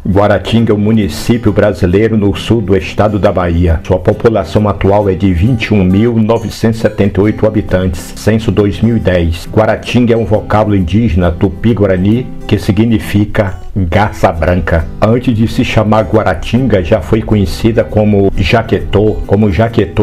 Guaratinga é um município brasileiro no sul do estado da Bahia. Sua população atual é de 21.978 habitantes, censo 2010. Guaratinga é um vocábulo indígena tupi-guarani que significa garça branca. Antes de se chamar Guaratinga, já foi conhecida como Jaquetô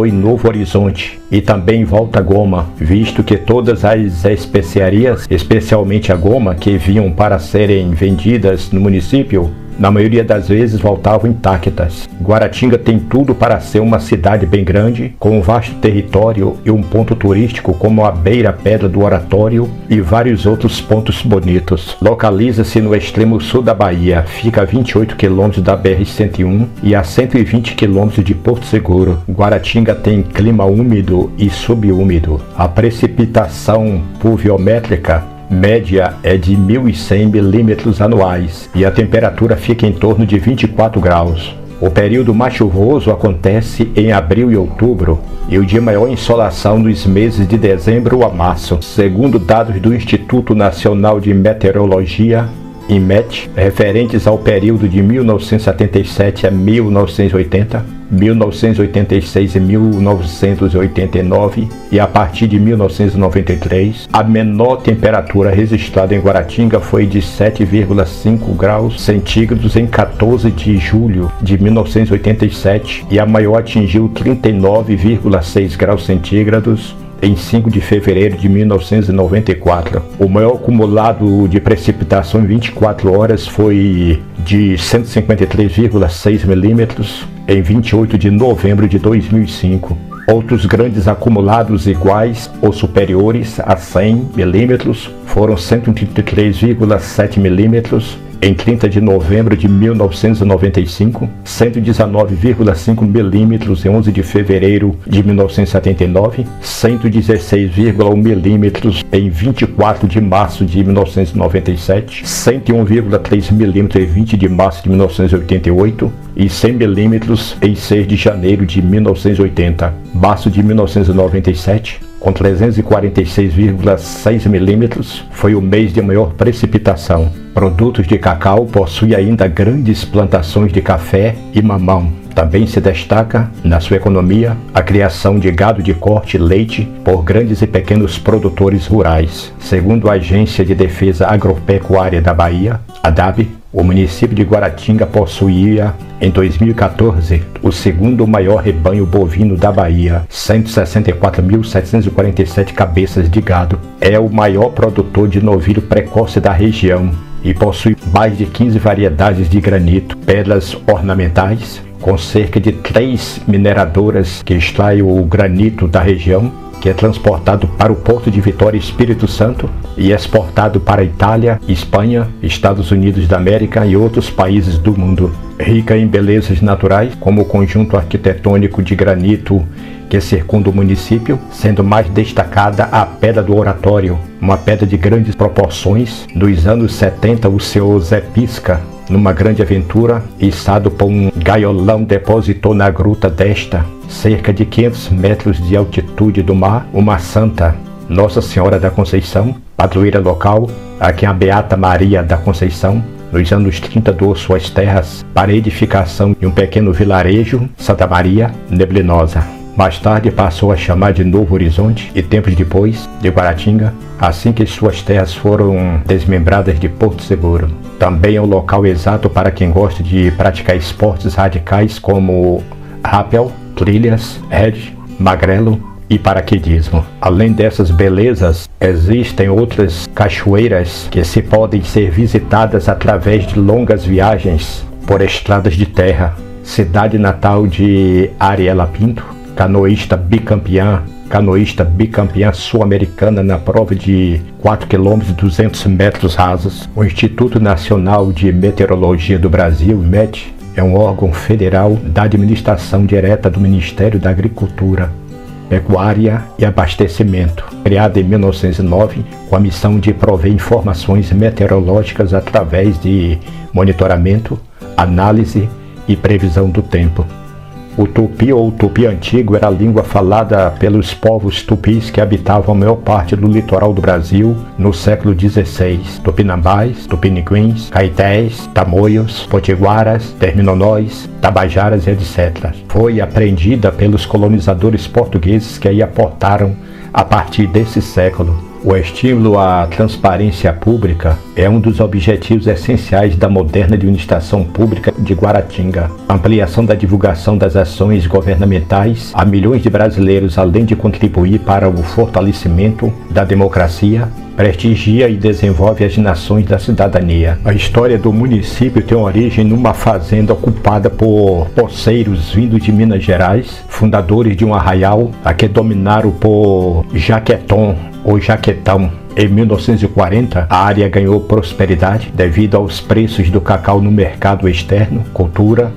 e Novo Horizonte, e também Volta Goma, visto que todas as especiarias, especialmente a goma, que vinham para serem vendidas no município, na maioria das vezes voltavam intactas. Guaratinga tem tudo para ser uma cidade bem grande, com um vasto território e um ponto turístico como a Beira Pedra do Oratório e vários outros pontos bonitos. Localiza-se no extremo sul da Bahia, fica a 28 km da BR-101 e a 120 km de Porto Seguro. Guaratinga tem clima úmido e subúmido. A precipitação pluviométrica média é de 1.100 milímetros anuais e a temperatura fica em torno de 24 graus. O período mais chuvoso acontece em abril e outubro e o de maior insolação nos meses de dezembro a março. Segundo dados do Instituto Nacional de Meteorologia, INMET, referentes ao período de 1977 a 1980, 1986 e 1989 e a partir de 1993, a menor temperatura registrada em Guaratinga foi de 7,5 graus centígrados em 14 de julho de 1987 e a maior atingiu 39,6 graus centígrados em 5 de fevereiro de 1994. O maior acumulado de precipitação em 24 horas foi de 153,6 milímetros em 28 de novembro de 2005. Outros grandes acumulados iguais ou superiores a 100 milímetros foram 133,7 milímetros em 30 de novembro de 1995, 119,5 milímetros em 11 de fevereiro de 1979, 116,1 milímetros em 24 de março de 1997, 101,3 milímetros em 20 de março de 1988 e 100 milímetros em 6 de janeiro de 1980. Março de 1997, com 346,6 milímetros, foi o mês de maior precipitação. Produtos de cacau possuem ainda grandes plantações de café e mamão. Também se destaca, na sua economia, a criação de gado de corte e leite por grandes e pequenos produtores rurais. Segundo a Agência de Defesa Agropecuária da Bahia, ADAB, o município de Guaratinga possuía, em 2014, o segundo maior rebanho bovino da Bahia, 164.747 cabeças de gado. É o maior produtor de novilho precoce da região e possui mais de 15 variedades de granito, pedras ornamentais, com cerca de 3 mineradoras que extraem o granito da região, que é transportado para o Porto de Vitória, Espírito Santo, e exportado para a Itália, Espanha, Estados Unidos da América e outros países do mundo. Rica em belezas naturais, como o conjunto arquitetônico de granito que circunda o município, sendo mais destacada a Pedra do Oratório, uma pedra de grandes proporções. Nos anos 70, o seu Zé Pisca, numa grande aventura, içado por um gaiolão, depositou na gruta desta, cerca de 500 metros de altitude do mar, uma santa, Nossa Senhora da Conceição, padroeira local, a quem a Beata Maria da Conceição, nos anos 30, doou suas terras para a edificação de um pequeno vilarejo, Santa Maria Neblinosa. Mais tarde passou a chamar de Novo Horizonte e tempos depois de Guaratinga, assim que suas terras foram desmembradas de Porto Seguro. Também é o local exato para quem gosta de praticar esportes radicais como rappel, trilhas, hedge, magrelo e paraquedismo. Além dessas belezas, existem outras cachoeiras que se podem ser visitadas através de longas viagens por estradas de terra. Cidade natal de Ariela Pinto, canoísta bicampeã sul-americana na prova de 4 km e 200 metros rasos. O Instituto Nacional de Meteorologia do Brasil, INMET, é um órgão federal da administração direta do Ministério da Agricultura, Pecuária e Abastecimento, criado em 1909 com a missão de prover informações meteorológicas através de monitoramento, análise e previsão do tempo. O tupi ou tupi antigo era a língua falada pelos povos tupis que habitavam a maior parte do litoral do Brasil no século XVI. Tupinambás, tupiniquins, caetés, tamoios, potiguaras, terminonóis, tabajaras e etc. Foi aprendida pelos colonizadores portugueses que aí aportaram a partir desse século. O estímulo à transparência pública é um dos objetivos essenciais da moderna administração pública de Guaratinga. A ampliação da divulgação das ações governamentais a milhões de brasileiros, além de contribuir para o fortalecimento da democracia, prestigia e desenvolve as nações da cidadania. A história do município tem origem numa fazenda ocupada por poceiros vindos de Minas Gerais, fundadores de um arraial, a que dominaram por Jaqueton ou Jaquetão. Em 1940, a área ganhou prosperidade devido aos preços do cacau no mercado externo, cultura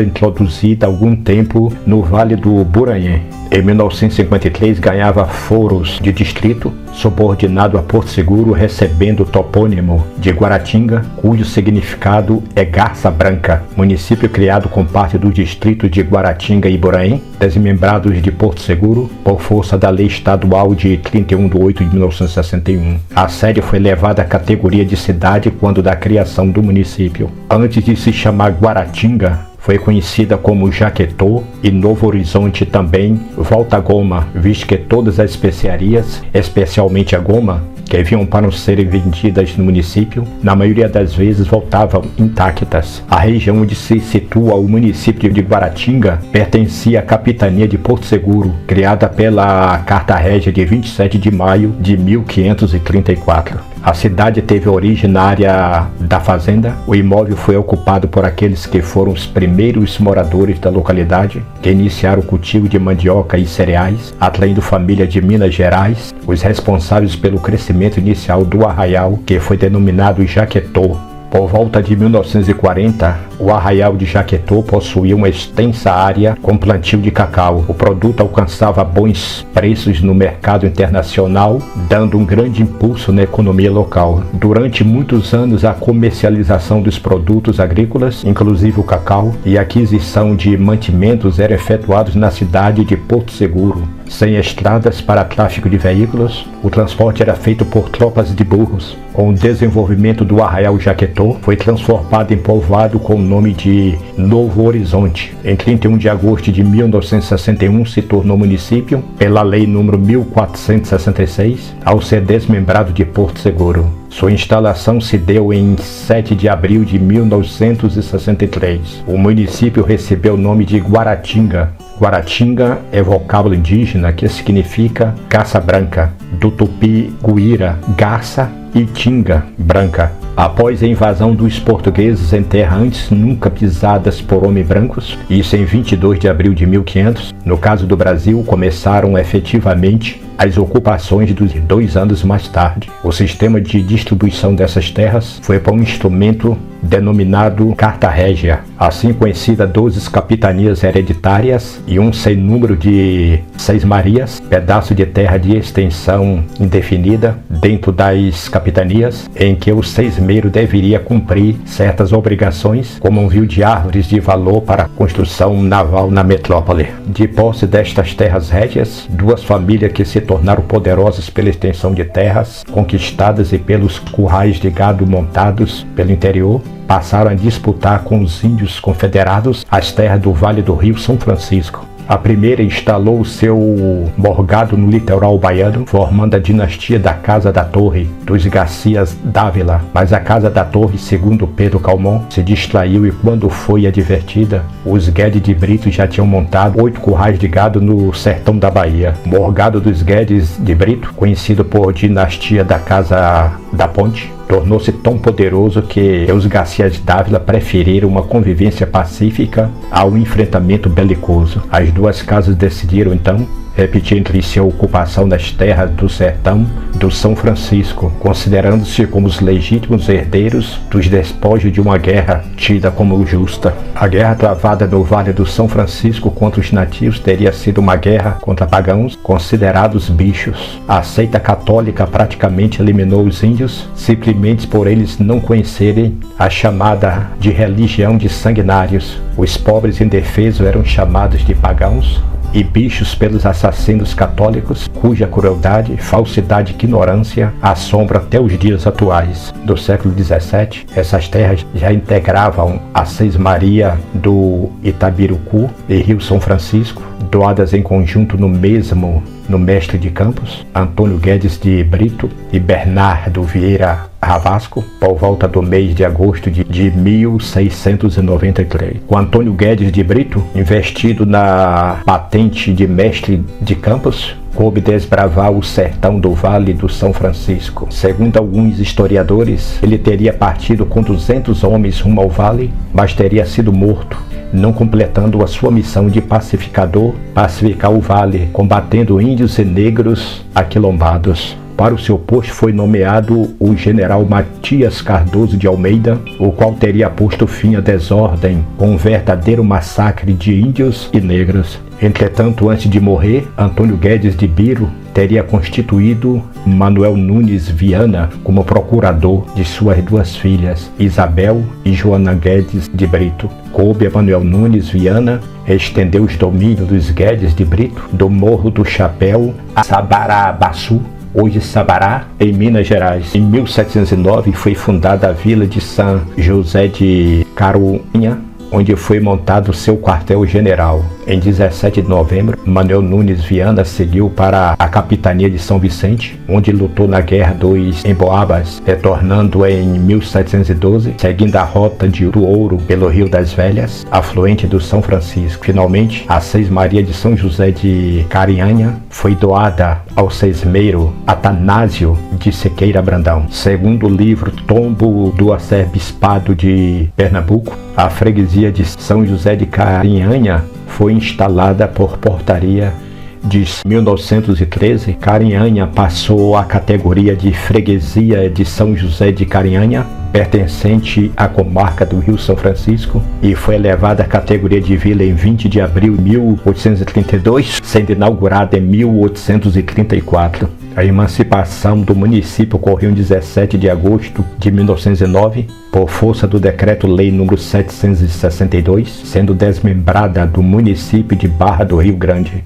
introduzida há algum tempo no Vale do Buranhê. Em 1953, ganhava foros de distrito, subordinado a Porto Seguro, recebendo o topônimo de Guaratinga, cujo significado é Garça Branca, município criado com parte do distrito de Guaratinga e Iboraim, desmembrados de Porto Seguro, por força da Lei Estadual de 31 de 8 de 1961. A sede foi levada à categoria de cidade quando da criação do município. Antes de se chamar Guaratinga, foi conhecida como Jaquetô e Novo Horizonte também Volta Goma, visto que todas as especiarias, especialmente a goma, que vinham para serem vendidas no município, na maioria das vezes voltavam intactas. A região onde se situa o município de Guaratinga pertencia à capitania de Porto Seguro, criada pela Carta Régia de 27 de maio de 1534. A cidade teve origem na área da fazenda. O imóvel foi ocupado por aqueles que foram os primeiros moradores da localidade, que iniciaram o cultivo de mandioca e cereais, atraindo famílias de Minas Gerais, os responsáveis pelo crescimento inicial do arraial, que foi denominado Jaquetô. Por volta de 1940, o arraial de Jaquetô possuía uma extensa área com plantio de cacau. O produto alcançava bons preços no mercado internacional, dando um grande impulso na economia local. Durante muitos anos, a comercialização dos produtos agrícolas, inclusive o cacau, e a aquisição de mantimentos eram efetuados na cidade de Porto Seguro. Sem estradas para tráfego de veículos, o transporte era feito por tropas de burros. Com o desenvolvimento do arraial Jaquetô, foi transformado em povoado com o nome de Novo Horizonte. Em 31 de agosto de 1961, se tornou município pela Lei nº 1466, ao ser desmembrado de Porto Seguro. Sua instalação se deu em 7 de abril de 1963. O município recebeu o nome de Guaratinga. Guaratinga é vocábulo indígena que significa garça branca, do tupi guira, garça e tinga, branca. Após a invasão dos portugueses em terra antes nunca pisadas por homens brancos, isso em 22 de abril de 1500, no caso do Brasil, começaram efetivamente as ocupações dos 2 anos mais tarde. O sistema de distribuição dessas terras foi por um instrumento denominado Carta Régia, assim conhecida 12 capitanias hereditárias e um sem número de 6 marias, pedaço de terra de extensão indefinida dentro das capitanias, em que o seismeiro deveria cumprir certas obrigações, como um envio de árvores de valor para a construção naval na metrópole. De posse destas terras régias, 2 famílias que se tornaram poderosas pela extensão de terras conquistadas e pelos currais de gado montados pelo interior, passaram a disputar com os índios confederados as terras do Vale do Rio São Francisco. A primeira instalou o seu morgado no litoral baiano, formando a dinastia da Casa da Torre, dos Garcias Dávila. Mas a Casa da Torre, segundo Pedro Calmon, se distraiu e quando foi advertida, os Guedes de Brito já tinham montado 8 currais de gado no sertão da Bahia. O morgado dos Guedes de Brito, conhecido por dinastia da Casa da Ponte, tornou-se tão poderoso que os Garcias Dávila preferiram uma convivência pacífica ao enfrentamento belicoso. As 2 casas decidiram então repetindo-se a ocupação das terras do sertão do São Francisco, considerando-se como os legítimos herdeiros dos despojos de uma guerra tida como justa. A guerra travada no Vale do São Francisco contra os nativos teria sido uma guerra contra pagãos considerados bichos. A seita católica praticamente eliminou os índios, simplesmente por eles não conhecerem a chamada de religião de sanguinários. Os pobres indefesos eram chamados de pagãos e bichos pelos assassinos católicos, cuja crueldade, falsidade e ignorância assombram até os dias atuais. Do século XVII, essas terras já integravam a Seis-Maria do Itabiruçu e Rio São Francisco, doadas em conjunto no mestre de Campos, Antônio Guedes de Brito e Bernardo Vieira Ravasco, por volta do mês de agosto de 1693. Com Antônio Guedes de Brito, investido na patente de mestre de Campos, coube desbravar o sertão do Vale do São Francisco. Segundo alguns historiadores, ele teria partido com 200 homens rumo ao vale, mas teria sido morto, não completando a sua missão de pacificar o vale, combatendo índios e negros aquilombados. Para o seu posto foi nomeado o general Matias Cardoso de Almeida, o qual teria posto fim à desordem com um verdadeiro massacre de índios e negros. Entretanto, antes de morrer, Antônio Guedes de Biro teria constituído Manuel Nunes Viana como procurador de suas duas filhas, Isabel e Joana Guedes de Brito. Coube a Manuel Nunes Viana estendeu os domínios dos Guedes de Brito, do Morro do Chapéu a Sabarabaçu, hoje Sabará, em Minas Gerais. Em 1709 foi fundada a vila de São José de Caruinha, onde foi montado seu quartel-general. Em 17 de novembro, Manuel Nunes Viana seguiu para a capitania de São Vicente, onde lutou na Guerra dos Emboabas, retornando em 1712, seguindo a rota do Ouro pelo Rio das Velhas, afluente do São Francisco. Finalmente, a Seis-Maria de São José de Carinhanha foi doada ao sesmeiro Atanásio de Sequeira Brandão. Segundo o livro Tombo do Arcebispado de Pernambuco, a freguesia de São José de Carinhanha foi instalada por portaria de 1913. Carinhanha passou à categoria de freguesia de São José de Carinhanha, pertencente à comarca do Rio São Francisco, e foi elevada à categoria de vila em 20 de abril de 1832, sendo inaugurada em 1834. A emancipação do município ocorreu em 17 de agosto de 1909, por força do Decreto-Lei nº 762, sendo desmembrada do município de Barra do Rio Grande.